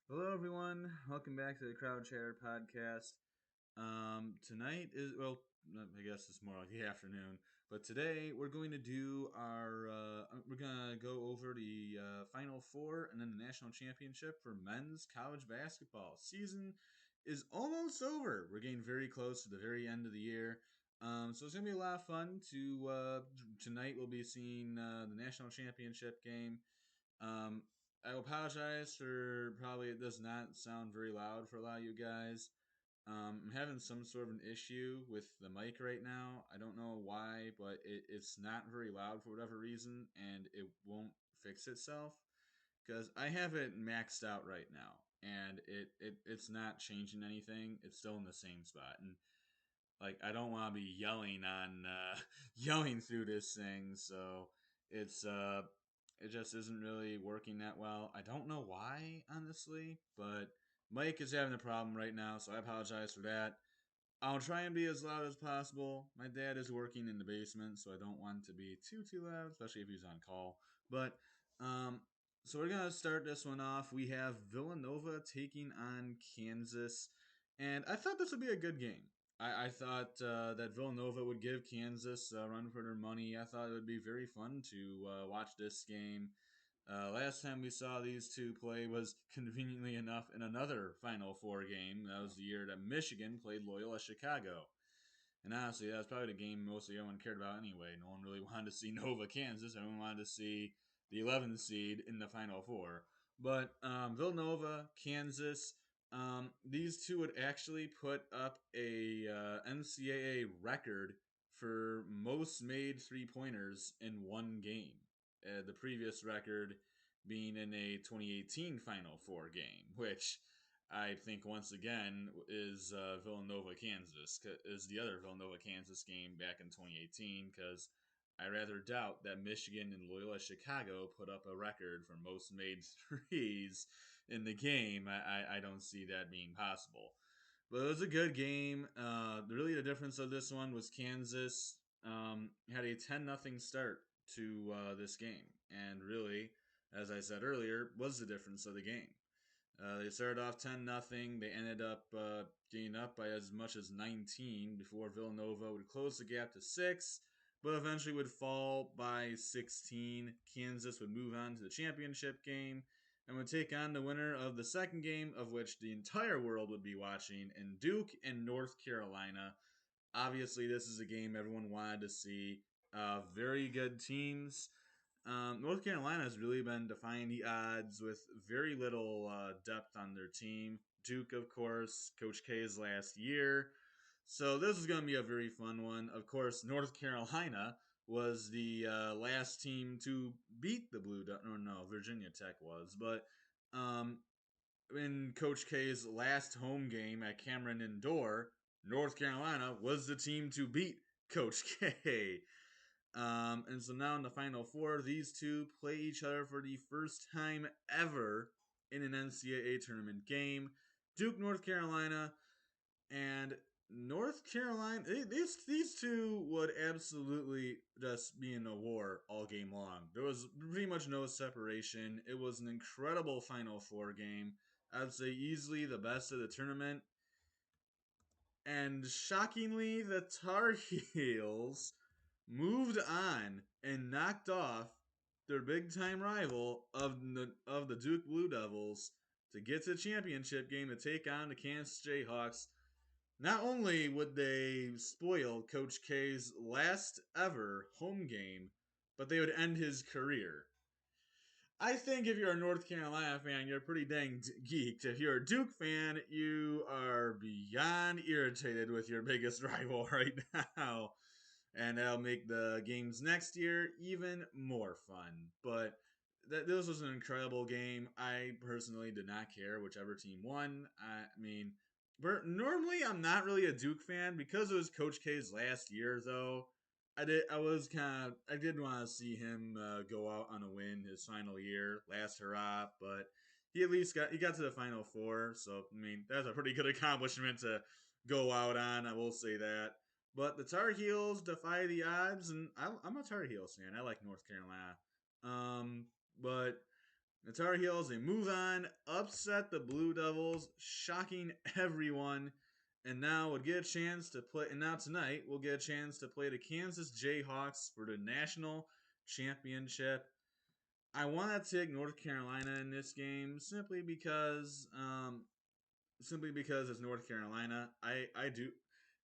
Hello, everyone. Welcome back to the Crowd Chatter podcast. Tonight is, well, I guess it's more like the afternoon, but today we're going to do we're going to go over the Final Four and then the National Championship for men's college basketball. Season is almost over. We're getting very close to the very end of the year. So it's going to be a lot of fun tonight we'll be seeing the National Championship game. um, I apologize for probably it does not sound very loud for a lot of you guys. I'm having some sort of an issue with the mic right now. I don't know why, but it's not very loud for whatever reason, and it won't fix itself because I have it maxed out right now, and it's not changing anything. It's still in the same spot, and like I don't want to be yelling on yelling through this thing, so it's it just isn't really working that well. I don't know why, honestly, but Mike is having a problem right now, so I apologize for that. I'll try and be as loud as possible. My dad is working in the basement, so I don't want to be too loud, especially if he's on call. But um, so we're gonna start this one off. We have Villanova taking on Kansas, and I thought this would be a good game. I thought that Villanova would give Kansas a run for their money. I thought it would be very fun to watch this game. Last time we saw these two play was conveniently enough in another Final Four game. That was the year that Michigan played Loyola Chicago. And honestly, that was probably the game mostly everyone cared about anyway. No one really wanted to see Nova Kansas. Everyone wanted to see the 11th seed in the Final Four. But Villanova, Kansas, these two would actually put up a NCAA record for most made three pointers in one game. The previous record being in a 2018 Final Four game, which I think once again is Villanova Kansas is the other Villanova Kansas game back in 2018 because I rather doubt that Michigan and Loyola Chicago put up a record for most made threes in the game. I don't see that being possible. But it was a good game. Really, the difference of this one was Kansas had a 10-0 start to this game, and really, as I said earlier, was the difference of the game. They started off 10-0. They ended up getting up by as much as 19 before Villanova would close the gap to 6, but eventually would fall by 16. Kansas would move on to the championship game and would take on the winner of the second game, of which the entire world would be watching, in Duke and North Carolina. Obviously, this is a game everyone wanted to see. Very good teams. North Carolina has really been defying the odds with very little depth on their team. Duke, of course, Coach K's last year. So this is going to be a very fun one. Of course, North Carolina was the last team to beat the Blue Devils. Or no, Virginia Tech was. But um, in Coach K's last home game at Cameron Indoor, North Carolina was the team to beat Coach K. And so now in the Final Four, these two play each other for the first time ever in an NCAA tournament game. Duke, North Carolina, and North Carolina. These two would absolutely just be in a war all game long. There was pretty much no separation. It was an incredible Final Four game. I'd say easily the best of the tournament. And shockingly, the Tar Heels moved on and knocked off their big time rival of the Duke Blue Devils to get to the championship game to take on the Kansas Jayhawks. Not only would they spoil Coach K's last ever home game, but they would end his career. I think if you're a North Carolina fan, you're pretty dang geeked. If you're a Duke fan, you are beyond irritated with your biggest rival right now. And that'll make the games next year even more fun. But this was an incredible game. I personally did not care whichever team won. I mean, normally I'm not really a Duke fan because it was Coach K's last year, though. I did want to see him go out on a win his final year, last hurrah. But he got to the Final Four, so I mean that's a pretty good accomplishment to go out on. I will say that. But the Tar Heels defy the odds, and I'm a Tar Heels fan. I like North Carolina. But The Tar Heels, they move on, upset the Blue Devils, shocking everyone, and now would get a chance to play. And now tonight, we'll get a chance to play the Kansas Jayhawks for the national championship. I want to take North Carolina in this game simply because it's North Carolina. I do,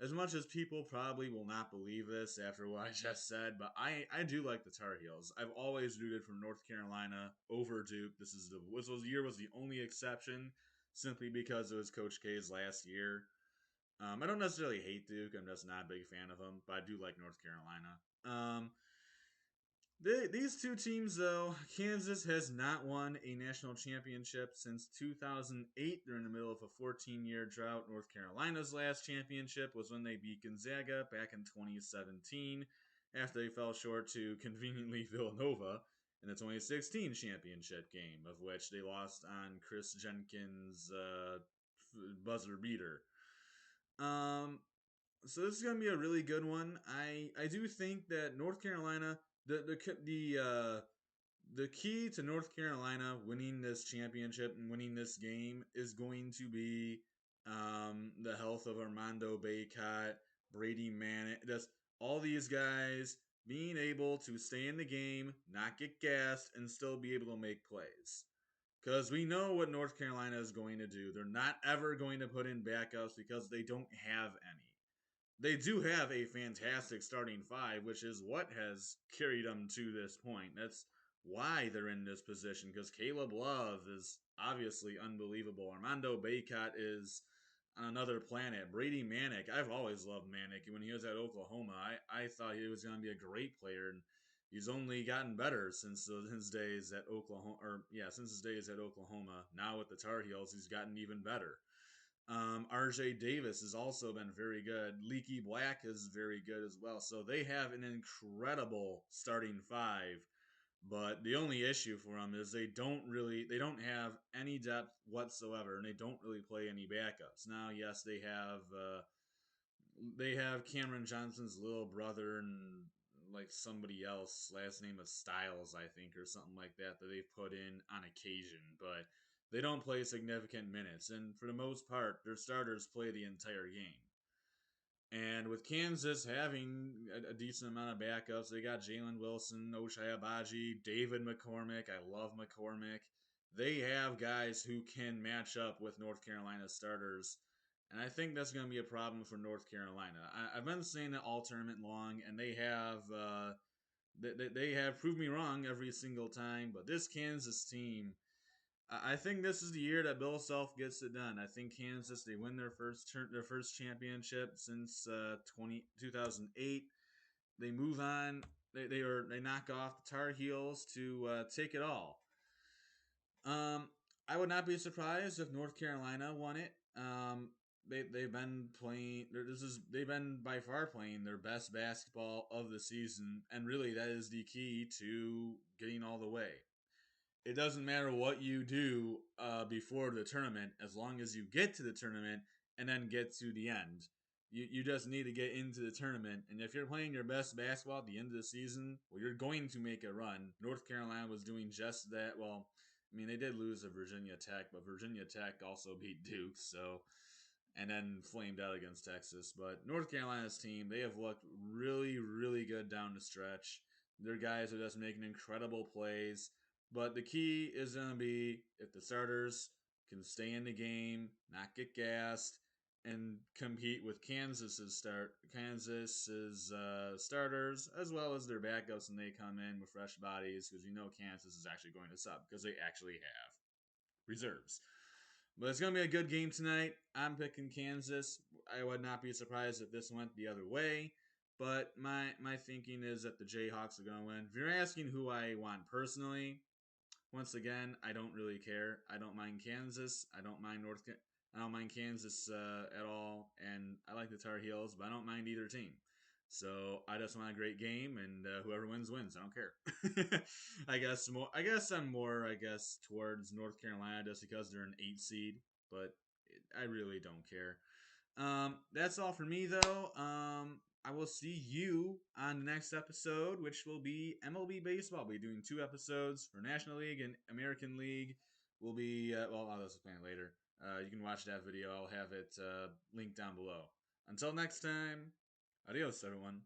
as much as people probably will not believe this after what I just said, but I do like the Tar Heels. I've always rooted for North Carolina over Duke. This year was the only exception, simply because it was Coach K's last year. I don't necessarily hate Duke. I'm just not a big fan of them, but I do like North Carolina. These two teams, though, Kansas has not won a national championship since 2008. They're in the middle of a 14-year drought. North Carolina's last championship was when they beat Gonzaga back in 2017 after they fell short to conveniently Villanova in the 2016 championship game, of which they lost on Chris Jenkins' buzzer beater. So this is going to be a really good one. I do think that North Carolina the key to North Carolina winning this championship and winning this game is going to be the health of Armando Bacot, Brady Manick, just all these guys being able to stay in the game, not get gassed, and still be able to make plays. Because we know what North Carolina is going to do. They're not ever going to put in backups because they don't have any. They do have a fantastic starting five, which is what has carried them to this point. That's why they're in this position, because Caleb Love is obviously unbelievable. Armando Bacot is on another planet. Brady Manick, I've always loved Manick. When he was at Oklahoma, I thought he was going to be a great player, and he's only gotten better since his days at Oklahoma. Since his days at Oklahoma. Now with the Tar Heels, he's gotten even better. RJ Davis has also been very good. Leaky Black is very good as well. So they have an incredible starting five. But the only issue for them is they don't have any depth whatsoever, and they don't really play any backups. Now, yes, they have Cameron Johnson's little brother and like somebody else, last name of Styles, I think, or something like that they've put in on occasion, but they don't play significant minutes. And for the most part, their starters play the entire game. And with Kansas having a decent amount of backups, they got Jalen Wilson, Ochai Agbaji, David McCormick. I love McCormick. They have guys who can match up with North Carolina starters. And I think that's going to be a problem for North Carolina. I've been saying it all tournament long, and they have proved me wrong every single time. But this Kansas team, I think this is the year that Bill Self gets it done. I think Kansas, they win their first championship since 2008. They move on. They knock off the Tar Heels to take it all. I would not be surprised if North Carolina won it. They've been playing. They've been by far playing their best basketball of the season, and really that is the key to getting all the way. It doesn't matter what you do before the tournament, as long as you get to the tournament and then get to the end. You just need to get into the tournament, and if you're playing your best basketball at the end of the season, well, you're going to make a run. North Carolina was doing just that. Well, I mean, they did lose to Virginia Tech, but Virginia Tech also beat Duke, so and then flamed out against Texas. But North Carolina's team, they have looked really, really good down the stretch. Their guys are just making incredible plays. But the key is going to be if the starters can stay in the game, not get gassed, and compete with Kansas's starters as well as their backups when they come in with fresh bodies, because you know Kansas is actually going to sub because they actually have reserves. But it's going to be a good game tonight. I'm picking Kansas. I would not be surprised if this went the other way. But my thinking is that the Jayhawks are going to win. If you're asking who I want personally, once again, I don't really care. I don't mind Kansas. I don't mind Kansas at all, and I like the Tar Heels, but I don't mind either team. So I just want a great game, and whoever wins wins. I don't care. I guess I'm more towards North Carolina just because they're an 8 seed, but I really don't care. That's all for me though. I will see you on the next episode, which will be MLB baseball. We'll be doing 2 episodes for National League and American League. We'll be I'll explain it later. You can watch that video. I'll have it linked down below. Until next time, adios, everyone.